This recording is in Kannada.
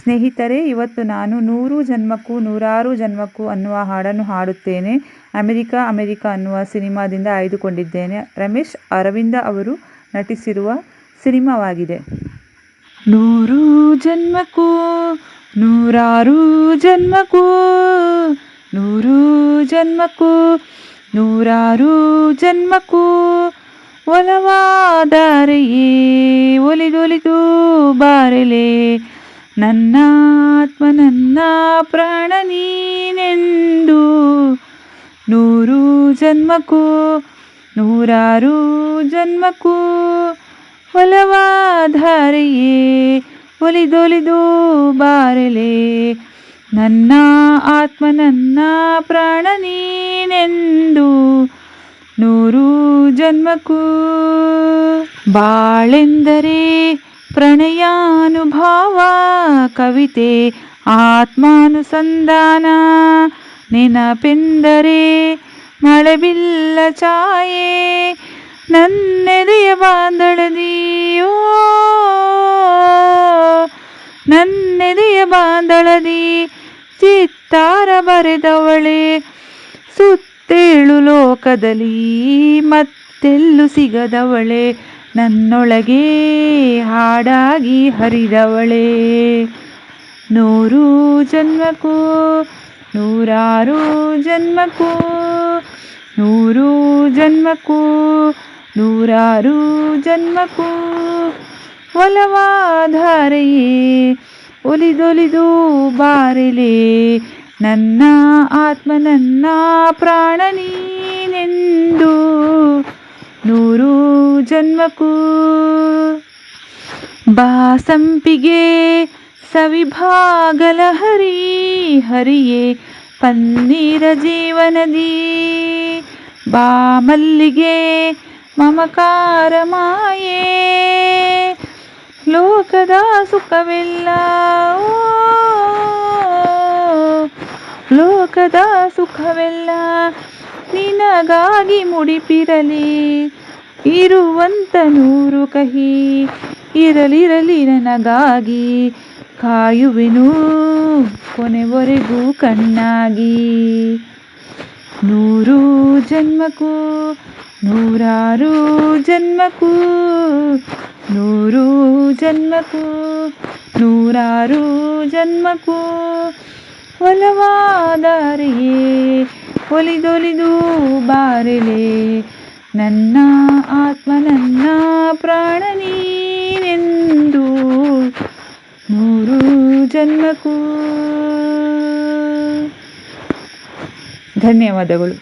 ಸ್ನೇಹಿತರೆ, ಇವತ್ತು ನಾನು 100 ಜನ್ಮಕ್ಕೂ 106 ಜನ್ಮಕ್ಕೂ ಅನ್ನುವ ಹಾಡನ್ನು ಹಾಡುತ್ತೇನೆ. ಅಮೆರಿಕಾ ಅಮೆರಿಕಾ ಅನ್ನುವ ಸಿನಿಮಾದಿಂದ ಆಯ್ದುಕೊಂಡಿದ್ದೇನೆ. ರಮೇಶ್ ಅರವಿಂದ ಅವರು ನಟಿಸಿರುವ ಸಿನಿಮಾವಾಗಿದೆ. 100 ಜನ್ಮಕ್ಕೂ 106 ಜನ್ಮಕ್ಕೂ 100 ಜನ್ಮಕ್ಕೂ 106 ಜನ್ಮಕ್ಕೂ ಒಲವಾದಾರೆಯೇ ಒಲಿದೊಲಿದು ಬಾರಲೆ, ನನ್ನ ಆತ್ಮ ನನ್ನ ಪ್ರಾಣ ನೀನೆಂದು. 100 ಜನ್ಮಕ್ಕೂ 106 ಜನ್ಮಕ್ಕೂ ಒಲವಾದಾರೆಯೇ ಒಲಿದೊಲಿದು ಬಾರಲೆ, ನನ್ನ ಆತ್ಮ ನನ್ನ ಪ್ರಾಣ ನೀನೆಂದು. 100 ಜನ್ಮಕ್ಕೂ. ಬಾಳೆಂದರೆ ಪ್ರಣಯಾನುಭಾವ, ಕವಿತೆ ಆತ್ಮಾನುಸಂಧಾನ, ನೆನಪೆಂದರೆ ಮಳೆಬಿಲ್ಲ ಛಾಯೆ, ನನ್ನೆದೆಯ ಬಾಂದಳದಿಯೋ ನನ್ನೆದೆಯ ಬಾಂದಳದಿ ಚಿತ್ತಾರ ಬರೆದವಳೆ, ಸುತ್ತೇಳು ಲೋಕದಲ್ಲಿ ಮತ್ತೆಲ್ಲೂ ಸಿಗದವಳೆ, ನನ್ನೊಳಗೆ ಹಾಡಾಗಿ ಹರಿದವಳೆ. 100 ಜನ್ಮಕ್ಕೂ 106 ಜನ್ಮಕ್ಕೂ 100 ಜನ್ಮಕ್ಕೂ 106 ಜನ್ಮಕ್ಕೂ ಒಲವಾದಾರೆಯೇ ಒಲಿದೊಲಿದು ಬಾರಲೆ, ನನ್ನ ಆತ್ಮ ನನ್ನ ಪ್ರಾಣ ನೀನೆಂದು. 100 ಜನ್ಮಕ್ಕೂ. ಬಾಸಂಪಿಗೆ ಸವಿಭಾಗಲ ಹರಿ ಹರಿಯೇ ಪನ್ನೀರ ಜೀವನದಿ, ಬಾ ಮಲ್ಲಿಗೆ ಮಮಕಾರ ಮಾಯೆ, ಲೋಕದ ಸುಖವೆಲ್ಲ ಲೋಕದ ಸುಖವೆಲ್ಲ ನಿನಗಾಗಿ ಮುಡಿಪಿರಲಿ, ಇರುವಂತ 100 ಕಹಿ ಇರಲಿರಲಿ ನನಗಾಗಿ, ಕಾಯುವೆನು ಕೊನೆವರೆಗೂ ಕಣ್ಣಾಗಿ. 100 ಜನ್ಮಕ್ಕೂ 106 ಜನ್ಮಕ್ಕೂ 100 ಜನ್ಮಕ್ಕೂ 106 ಜನ್ಮಕ್ಕೂ ಒಲವಾದಾರೆಯೇ ಒಲಿದೊಲಿದು ಬಾರಲೆ, ನನ್ನ ಆತ್ಮ ನನ್ನ ಪ್ರಾಣ ನೀನೆಂದು. 100 ಜನ್ಮಕ್ಕೂ. ಧನ್ಯವಾದಗಳು.